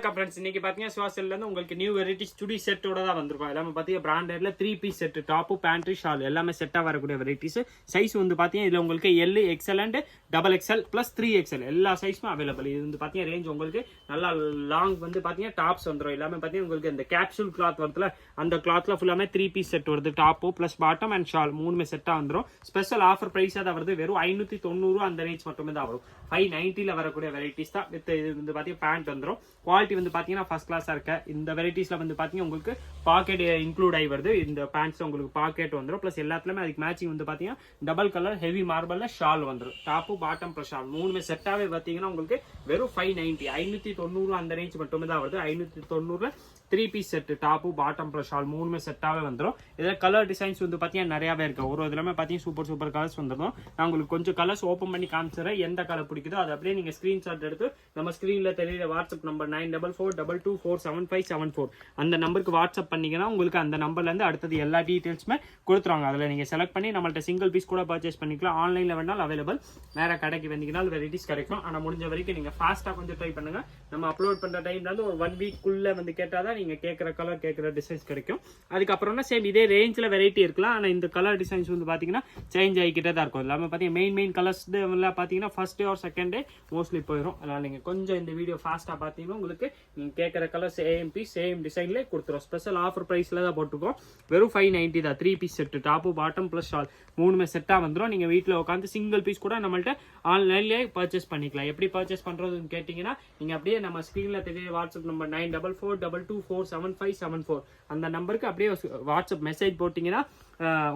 வணக்கம் ஃப்ரெண்ட்ஸ். இன்னைக்கு பாத்தீங்கன்னா சுவாசல்ல இருந்து உங்களுக்கு நியூ வெரைட்டிஸ் சுடி செட்டோட தான் வந்திருக்கும். எல்லாமே பாத்தீங்கன்னா பிராண்டட்ல 3 piece set, top, pant, shawl எல்லாமே செட்டா வரக்கூடிய வெரைட்டிஸ். சைஸ் வந்து பாத்தீங்கன்னா இதுல உங்களுக்கு L, XL and double XL plus 3XL எல்லா சைஸுமே அவைலபிள். இது வந்து பாத்தீங்கன்னா ரேஞ்ச் உங்களுக்கு நல்லா லாங் வந்து பாத்தீங்கன்னா டாப்ஸ் வந்துடும். எல்லாமே பாத்தீங்கன்னா உங்களுக்கு இந்த கேப்சூல் கிளாத் வருதுல அந்த கிளாத்ல ஃபுல்லாமே 3 பீஸ் செட் வருது. Top plus bottom and shawl மூணுமே செட்டா வந்துடும். ஸ்பெஷல் ஆஃபர் பிரைஸா தான் வருது. வெறும் 590 அந்த ரேஞ்ச் மட்டுமே தான் வரும். 590ல வரக்கூடிய வெரைட்டிஸ் தான். வித் இது வந்து பாத்தீங்கன்னா பேண்ட் வந்துடும். குவாலிட்டி வந்து பாத்தீங்கன்னா ஃபர்ஸ்ட் கிளாஸா இருக்க இந்த வெரைட்டிஸ்ல வந்து பாத்தீங்கன்னா உங்களுக்கு பாக்கெட் இன்க்ளூட் ஆகி வருது. இந்த பேண்ட்ஸ் உங்களுக்கு பாக்கெட் வந்துடும். பிளஸ் எல்லாத்துலயுமே அதுக்கு மேட்சிங் வந்து பாத்தீங்கன்னா டபுள் கலர் ஹெவி மார்பல்ல ஷால் வந்துடும். டாப் பாட்டம் பிளஸ் ஷால் மூணுமே செட்டாவே பாத்தீங்கன்னா உங்களுக்கு வெறும் 590 590 அந்த ரேஞ்ச் மட்டுமே தான் வருது. 590ல 3 piece set, top bottom plus shawl மூணுமே செட்டாவே வந்துடும். இதுல கலர் டிசைன்ஸ் வந்து பாத்தீங்கன்னா நிறையவே இருக்கு. ஒரு இதுலமே பாத்தீங்கன்னா சூப்பர் கலர்ஸ் வந்துடும். நான் உங்களுக்கு கொஞ்சம் கலர்ஸ் ஓப்பன் பண்ணி காமிச்சிடுறேன். எந்த கலர் பிடிக்குதோ அதை அப்படியே நீங்க ஸ்கிரீன்ஷாட் எடுத்து நம்ம ஸ்கிரீன்ல தெரியுற வாட்ஸ்அப் நம்பர் 9442247574 அந்த நம்பருக்கு வாட்ஸ்அப் பண்ணீங்கன்னா உங்களுக்கு அந்த நம்பர்ல இருந்து அடுத்தது எல்லா டீடைல்ஸுமே கொடுத்துருவாங்க. அதுல நீங்க செலக்ட் பண்ணி நம்மள்ட்ட சிங்கிள் பீஸ் கூட பர்ச்சேஸ் பண்ணிக்கலாம். ஆன்லைன்ல வேணாலும் அவைலபிள். வேற கடைக்கு வந்தீங்கன்னாலும் வெரைட்டிஸ் கிடைக்கும். ஆனா முடிஞ்ச வரைக்கும் நீங்க ஃபாஸ்டா கொஞ்சம் ட்ரை பண்ணுங்க. நம்ம அப்லோட் பண்ற டைம்ல இருந்து ஒரு 1 வீக் குள்ள வந்து கேட்டாதான் நீங்க கேட்குற கலர் கேட்குற டிசைன்ஸ் கிடைக்கும். அதுக்கப்புறம்னா சேம் இதே ரேஞ்சில் வெரைட்டி இருக்கலாம். ஆனால் இந்த கலர் டிசைன்ஸ் வந்து பார்த்தீங்கன்னா சேஞ்ச் ஆகிக்கிட்டே தான் இருக்கும். எல்லாமே பார்த்தீங்கன்னா மெயின் கலர்ஸ் எல்லாம் பார்த்தீங்கன்னா ஃபர்ஸ்ட் டே ஒரு செகண்ட் டே மோஸ்ட்லி போயிடும். அதனால் நீங்கள் கொஞ்சம் இந்த வீடியோ ஃபாஸ்ட்டாக பார்த்தீங்கன்னா உங்களுக்கு நீங்கள் கேட்குற கலர் சேம் பீஸ் சேம் டிசைன்லேயே கொடுத்துரும். ஸ்பெஷல் ஆஃபர் ப்ரைஸில் தான் போட்டுருக்கோம். வெறும் 590 தான். 3 piece set, top bottom plus shawl மூணுமே செட்டாக வந்துடும். நீங்கள் வீட்டில் உட்காந்து சிங்கிள் பீஸ் கூட நம்மள்ட்ட ஆன்லைன்லேயே பர்ச்சேஸ் பண்ணிக்கலாம். எப்படி பர்ச்சேஸ் பண்ணுறதுன்னு கேட்டிங்கன்னா நீங்கள் அப்படியே நம்ம ஸ்க்ரீனில் தெரிய வாட்ஸ்அப் நம்பர் 9442224754 அந்த நம்பருக்கு அப்படியே வாட்ஸ்அப் மெசேஜ் போட்டிங்கன்னா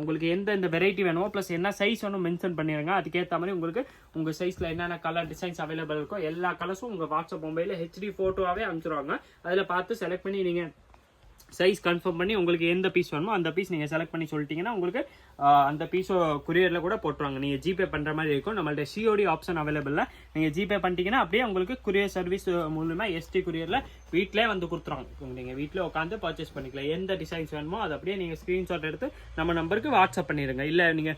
உங்களுக்கு எந்த வெரைட்டி வேணுமோ ப்ளஸ் என்ன சைஸ் வேணும் மென்ஷன் பண்ணிடுங்க. அதுக்கேற்ற மாதிரி உங்களுக்கு உங்கள் சைஸில் என்னென்ன கலர் டிசைன்ஸ் அவைலபிள் இருக்கோ எல்லா கலர்ஸும் உங்கள் வாட்ஸ்அப் மொபைலில் HD ஃபோட்டோவாகவே அனுப்பிச்சிடுவாங்க. அதில் பார்த்து செலக்ட் பண்ணி நீங்கள் சைஸ் கன்ஃபார்ம் பண்ணி உங்களுக்கு எந்த பீஸ் வேணுமோ அந்த பீஸ் நீங்கள் செலக்ட் பண்ணி சொல்லிட்டீங்கன்னா உங்களுக்கு அந்த பீஸோ குரியரில் கூட போட்டுருவாங்க. நீங்கள் ஜிபே பண்ணுற மாதிரி இருக்கும். நம்மள்ட்ட COD ஆப்ஷன் அவைலபிளில் நீங்கள் ஜிபே பண்ணிட்டீங்கன்னா அப்படியே உங்களுக்கு குரியர் சர்வீஸ் மூலமாக ST குரியரில் வீட்டிலே வந்து கொடுத்துருவாங்க. நீங்கள் வீட்டில் உட்காந்து பர்ச்சேஸ் பண்ணிக்கலாம். எந்த டிசைன்ஸ் வேணுமோ அதை அப்படியே நீங்கள் ஸ்க்ரீன்ஷாட் எடுத்து நம்ம நம்பருக்கு வாட்ஸ்அப் பண்ணிடுங்க. இல்லை நீங்கள்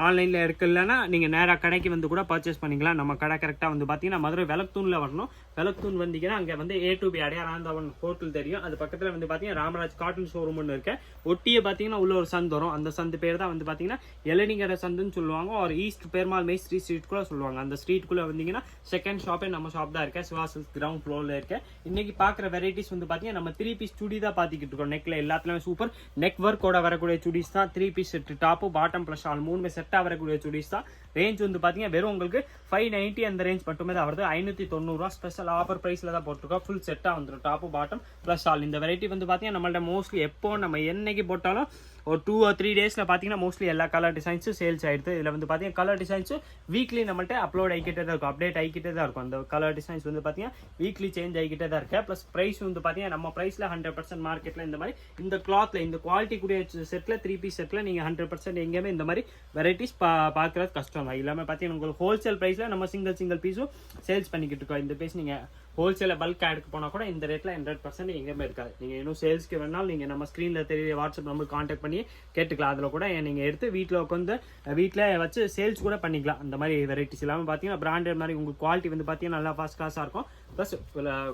ஆன்லைனில் எடுக்கலன்னா நீங்கள் நேராக கடைக்கு வந்து கூட பர்ச்சேஸ் பண்ணிக்கலாம். நம்ம கடை கரெக்டாக வந்து பார்த்தீங்கன்னா மதுரை விளக்குத்தூணில் வரணும். விளக்குத்தூன் வந்தீங்கன்னா அங்கே வந்து A to B அடையாராந்தவன் ஹோட்டல் தெரியும். அது பக்கத்தில் வந்து பார்த்தீங்கன்னா ராமராஜ் காட்டன் ஷோரூம் ஒன்று இருக்கு. ஒட்டியே பார்த்தீங்கன்னா உள்ள ஒரு சந்து வரும். அந்த சந்து பேர் தான் வந்து பார்த்தீங்கன்னா எலனிங்கரை சந்துன்னு சொல்லுவாங்க. ஒரு ஈஸ்ட் பெருமாள் மேஸ்திரி ஸ்ட்ரீட் கூட சொல்லுவாங்க. அந்த ஸ்ட்ரீட்குள்ளே வந்தீங்கன்னா செகண்ட் ஷாப்பே நம்ம ஷாப் தான் இருக்கேன். சிவாசல் கிரவுண்ட் ஃப்ளோரில் இருக்கேன். இன்னைக்கு பார்க்குற வெரைட்டிஸ் வந்து பார்த்தீங்கன்னா நம்ம 3 பீஸ் சுடி தான் பார்த்துக்கிட்டு இருக்கோம். நெக்ல எல்லாத்துலேயுமே சூப்பர் நெக் ஒர்க்கோட வரக்கூடிய சுடிஸ் தான். 3 piece set, top bottom plus shawl மூணுமே செட்டாக வரக்கூடிய சுடிஸ் தான். ரேஞ்ச் வந்து பார்த்தீங்கன்னா வெறும் உங்களுக்கு 590 அந்த ரேஞ்ச் மட்டுமே தான் வருது. 590 ஸ்பெஷல் ஆஃபர் ப்ரைஸில் தான் போட்டிருக்கோம். ஃபுல் செட்டாக வந்துடும். Top bottom plus shawl. இந்த வெரைட்டி வந்து பார்த்தீங்கன்னா நம்மள்ட்ட மோஸ்ட்லி எப்போ நம்ம என்னைக்கு போட்டாலும் ஒரு 2 or 3 டேஸில் பார்த்தீங்கன்னா மோஸ்ட்லி எல்லா கலர் டிசைன்ஸும் சேல்ஸ் ஆயிடுது. இதில் வந்து பார்த்தீங்கன்னா கலர் டிசைன்ஸும் வீக்லி நம்மள்ட்ட அப்லோட் ஆகிக்கிட்டே தான் இருக்கும். அப்டேட் ஆகிக்கிட்டே தான் இருக்கும். அந்த கலர் டிசைன்ஸ் வந்து பார்த்தீங்கன்னா வீக்லி சேஞ்ச் ஆகிக்கிட்டே தான் இருக்கு. ப்ளஸ் ப்ரைஸ் வந்து பார்த்தீங்கன்னா நம்ம ப்ரைஸில் 100% மார்க்கெட்டில் இந்த மாதிரி இந்த கிளாத்தில் இந்த குவாலிட்டி கூடிய செட்டில் 3 பீஸ் செட்டில் நீங்கள் 100% எங்கேயுமே இந்த மாதிரி வெரைட்டிஸ் பார்க்குறது கஷ்டம் தான். இல்லாமல் பார்த்தீங்கன்னா உங்களுக்கு ஹோல்சேல் ப்ரைஸில் நம்ம சிங்கிள் பீஸும் சேல்ஸ் பண்ணிக்கிட்டு இருக்கோம். இந்த பீஸ் நீங்கள் ஹோல்சேல பல்க் எடுக்க போனால் கூட இந்த ரேட்டில் 100% எங்கேயுமே இருக்காது. நீங்கள் இன்னும் சேல்ஸ்க்கு வேணாலும் நீங்கள் நம்ம ஸ்க்ரீனில் தெரிய வாட்ஸ்அப் நம்பர் கான்டாக்ட் பண்ணி கேட்டுக்கலாம். அதில் கூட நீங்கள் எடுத்து வீட்டில் உட்காந்து வீட்டில் வச்சு சேல்ஸ் கூட பண்ணிக்கலாம். அந்த மாதிரி வெரைட்டிஸ் இல்லாமல் பார்த்தீங்கன்னா பிராண்டட் மாதிரி உங்களுக்கு குவாலிட்டி வந்து பார்த்தீங்கன்னா நல்லா ஃபர்ஸ்ட் கிளாஸாக இருக்கும். ப்ளஸ்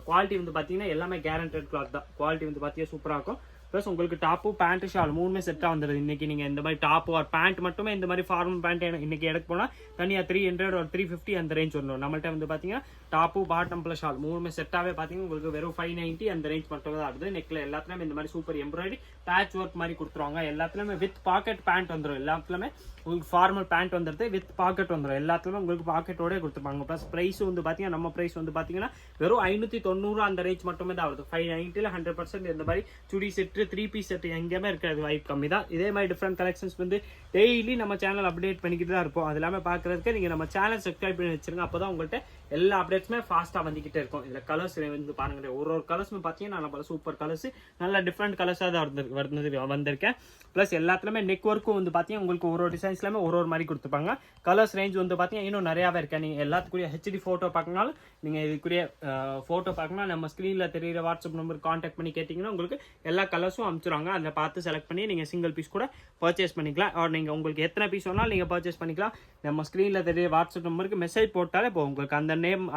குவாலிட்டி வந்து பார்த்தீங்கன்னா எல்லாமே கேரண்டட் கிளாத் தான். குவாலிட்டி வந்து பார்த்தீங்கன்னா சூப்பராக இருக்கும். ப்ளஸ் உங்களுக்கு டாப்பு பேண்ட் ஷால் மூணுமே செட்டாக வந்துடுது. இன்னைக்கு நீங்கள் இந்த மாதிரி டாப்பு ஒரு பேண்ட் மட்டுமே இந்த மாதிரி ஃபார்மல் பேண்ட் இன்னைக்கு எடுக்க போனால் தனியாக 300 or 350 அந்த ரேஞ்ச் வரணும். நம்மள்ட்ட வந்து பார்த்தீங்கன்னா டாப்பு பாட்டம் ப்ளஸ் ஷால் மூணுமே செட்டாகவே பார்த்தீங்கன்னா உங்களுக்கு வெறும் 590 அந்த ரேஞ்ச் மட்டுமே தான் ஆகுது. நெக்கில் எல்லாத்துலேயுமே இந்த மாதிரி சூப்பர் எம்ப்ராய்டரி பேட்ச் ஒர்க் மாதிரி கொடுத்துருவாங்க. எல்லாத்துலேயுமே வித் பாக்கெட் பேண்ட் வந்துடும். எல்லாத்துலேயுமே உங்களுக்கு ஃபார்மல் பேண்ட் வந்துடுது. வித் பாக்கெட் வந்துடும். எல்லாத்துலேயுமே உங்களுக்கு பாக்கெட்டோடய கொடுத்துருப்பாங்க. ப்ளஸ் ப்ரைஸ் வந்து பார்த்தீங்கன்னா நம்ம ப்ரைஸ் வந்து பார்த்தீங்கன்னா வெறும் 590 அந்த ரேஞ்ச் மட்டுமே தான் வருது. 590ல் 100% இந்த மாதிரி சுடி செட் 3 பீஸ் செட் எங்கேயுமே இருக்கிறது வாய்ப்பு கம்மி தான். இதே மாதிரி டிஃப்ரெண்ட் கலெக்ஷன்ஸ் வந்து டெய்லி நம்ம சேனல் அப்டேட் பண்ணிக்கிட்டு தான் இருப்போம். அது எல்லாமே பார்க்கறதுக்கு நீங்கள் நம்ம சேனல் சப்ஸ்கிரைப் பண்ணி வச்சிருங்க. அப்போ தான் உங்கள்கிட்ட எல்லா அப்டேட்ஸுமே ஃபாஸ்ட்டாக வந்துக்கிட்டே இருக்கும். இதில் கலர்ஸ் வந்து பாருங்க. ஒரு கலர்ஸுமே பார்த்தீங்கன்னா நல்ல சூப்பர் கலர்ஸ், நல்ல டிஃப்ரெண்ட் கலர்ஸாக தான் வந்திருக்கேன். ப்ளஸ் எல்லாத்துலேயுமே நெக் ஒர்க்கும் வந்து பார்த்தீங்கன்னா உங்களுக்கு ஒரு டிசைன்ஸ்லாமே ஒரு மாதிரி கொடுத்துருப்பாங்க. கலர்ஸ் ரேஞ்ச் வந்து பார்த்தீங்கன்னா இன்னும் நிறையாவே இருக்கேன். நீங்கள் எல்லாத்துக்குரிய HD ஃபோட்டோ பார்க்கனாலும் நீங்கள் இதுக்குரிய ஃபோட்டோ பார்க்கணும் நம்ம ஸ்க்ரீனில் தெரியுற வாட்ஸ்அப் நம்பர் கான்டாக்ட் பண்ணி கேட்டிங்கன்னா உங்களுக்கு எல்லா கலர் கலர்ஸும் அனுப்பிச்சிருவாங்க. அதில் பார்த்து செலக்ட் பண்ணி நீங்கள் சிங்கிள் பீஸ் கூட பர்ச்சேஸ் பண்ணிக்கலாம். ஆர் நீங்கள் உங்களுக்கு எத்தனை பீஸ் வேணாலும் நீங்கள் பர்ச்சேஸ் பண்ணிக்கலாம். நம்ம ஸ்க்ரீனில் தெரிய வாட்ஸ்அப் நம்பருக்கு மெசேஜ் போட்டாலே இப்போ உங்களுக்கு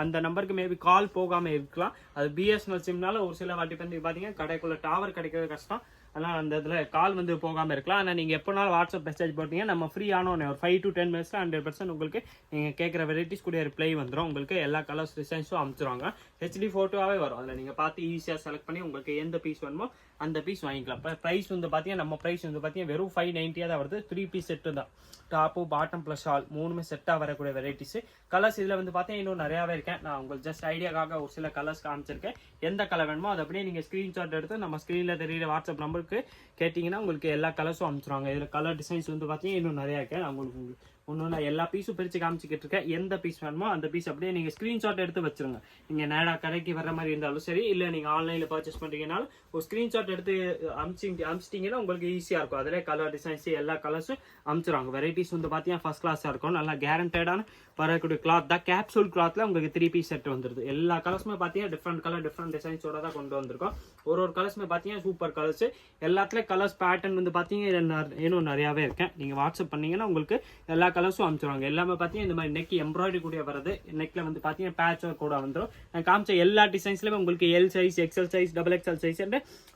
அந்த நம்பருக்கு மேபி கால் போகாமல் இருக்கலாம். அது பிஎஸ்என்எல் சிம்னால ஒரு சில வாட்டி வந்து பார்த்தீங்கன்னா கடைக்குள்ளே டவர் கிடைக்கிறது கஷ்டம். அதனால் அந்த இதில் கால் வந்து போகாமல் இருக்கலாம். ஆனால் நீங்கள் எப்போனாலும் வாட்ஸ்அப் மெசேஜ் போட்டீங்கன்னா நம்ம ஃப்ரீ ஆனோன்னு ஒரு 5 to 10 மினிட்ஸில் 100% உங்களுக்கு நீங்கள் கேட்குற வெரைட்டிஸ் கூட ரிப்ளை வந்துடும். உங்களுக்கு எல்லா கலர்ஸ் டிசைன்ஸும் அனுப்பிச்சிருவாங்க. ஹெச்டி ஃபோட்டோவாகவே வரும். அதில் நீங்கள் பார்த்து ஈஸியாக செலக்ட் பண்ணி உங்களுக்கு எந்த பீஸ் வேணுமோ அந்த பீஸ் வாங்கிக்கலாம். இப்போ ப்ரைஸ் வந்து பார்த்தீங்கன்னா நம்ம ப்ரைஸ் வந்து பார்த்தீங்கன்னா வெறும் 590 தான் வருது. 3 பீஸ் செட்டு தான். டாப்பு பாட்டம் ப்ளஸ் ஆல் 3மே செட்டாக வரக்கூடிய வெரைட்டிஸ். கலர்ஸ் இதில் வந்து பார்த்தீங்கன்னா இன்னும் நிறையாவே இருக்கேன். நான் உங்களுக்கு ஜஸ்ட் ஐடியாக்காக ஒரு சில கலர்ஸ் காமிச்சிருக்கேன். எந்த கலர் வேணுமோ அதை அப்படியே நீங்கள் ஸ்க்ரீன்ஷாட் எடுத்து நம்ம ஸ்க்ரீனில் தெரியுற வாட்ஸ்அப் நம்பருக்கு கேட்டிங்கன்னா உங்களுக்கு எல்லா கலர்ஸும் அனுப்பிச்சிருவாங்க. இதில் கலர் டிசைன்ஸ் வந்து பார்த்தீங்கன்னா இன்னும் நிறையா இருக்கேன். நான் உங்களுக்கு ஒன்று நான் எல்லா பீஸும் பிரித்து காமிச்சிக்கிட்டு இருக்கேன். எந்த பீஸ் வேணுமோ அந்த பீஸ் அப்படியே நீங்கள் ஸ்க்ரீன்ஷாட் எடுத்து வச்சுருங்க. நீங்கள் நேராக கடைக்கு வர மாதிரி இருந்தாலும் சரி, இல்லை நீங்கள் ஆன்லைனில் பர்ச்சேஸ் பண்ணுறீங்கனாலும் ஒரு ஸ்க்ரீன்ஷாட் எடுத்து அனுப்பிச்சிட்டிங்கன்னா உங்களுக்கு ஈஸியாக இருக்கும். அதிலே கலர் டிசைன்ஸ் எல்லா கலர்ஸும் அனுப்பிச்சிருவாங்க. வெரைட்டிஸ் வந்து பார்த்தீங்கன்னா ஃபஸ்ட் கிளாஸாக இருக்கும். நல்லா கேரண்டடான வரக்கூடிய கிளாத் தான். கேப்சூல் கிளாத்தில் உங்களுக்கு 3 பீஸ் செட் வந்துடுது. எல்லா கலர்ஸுமே பார்த்தீங்கன்னா டிஃப்ரெண்ட் கலர் டிஃப்ரெண்ட் டிசைன்ஸோட தான் கொண்டு வந்திருக்கோம். ஒரு கலர்ஸுமே பார்த்தீங்கன்னா சூப்பர் கலர்ஸ். எல்லாத்துலேயும் கலர்ஸ் பேட்டர்ன் வந்து பார்த்தீங்கன்னா இன்னும் நிறையாவே இருக்கேன். நீங்கள் வாட்ஸ்அப் பண்ணீங்கன்னா உங்களுக்கு எல்லா கலர்ஸும் அனுப்பிச்சிருவாங்க. எல்லாமே பார்த்தீங்கன்னா இந்த மாதிரி நெக் எம்ப்ராய்டரி கூட வருது. நெக்கில் வந்து பார்த்தீங்கன்னா பேட்ச் ஒர்க் கூட வந்துடும். நான் காமிச்ச எல்லா டிசைன்ஸ்லையுமே உங்களுக்கு L size, XL size, XXL size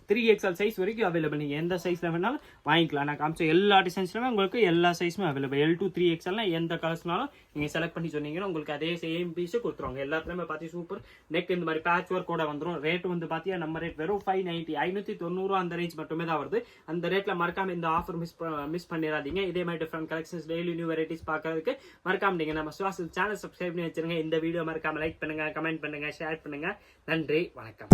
3XL size வரைக்கும் அவைலபிள். நீங்கள் எந்த சைஸில் வேணாலும் வாங்கிக்கலாம். நான் காமிச்ச எல்லா டிசைன்ஸ்லையுமே உங்களுக்கு எல்லா சைஸுமே அவைலபிள். L to 3XL எந்த கலர்ஸ்னாலும் நீங்கள் செலக்ட் பண்ணி சொன்னீங்கன்னா உங்களுக்கு அதே சேம் பீஸு கொடுத்துருவாங்க. எல்லாத்துலேயுமே பார்த்தீங்கன்னா சூப்பர் நெக் இந்த மாதிரி பேட்ச் ஒர்க் கூட வந்துடும். ரேட் வந்து பார்த்தீங்கன்னா நம்ம ரேட் வெறும் 590 590 அந்த ரேஞ்ச் மட்டுமே தான் வருது. அந்த ரேட்டில் மறக்காம இந்த ஆஃபர் மிஸ் பண்ணிடாதீங்க. இதே மாதிரி different collections daily new varieties பார்க்கறதுக்கு மறக்காம நீங்கள் நம்ம சுவாசல் சேனல் சப்ஸ்கிரைப் பண்ணி வச்சிருங்க. இந்த வீடியோ மறக்காம லைக் பண்ணுங்க, கமெண்ட் பண்ணுங்க, ஷேர் பண்ணுங்க. நன்றி, வணக்கம்.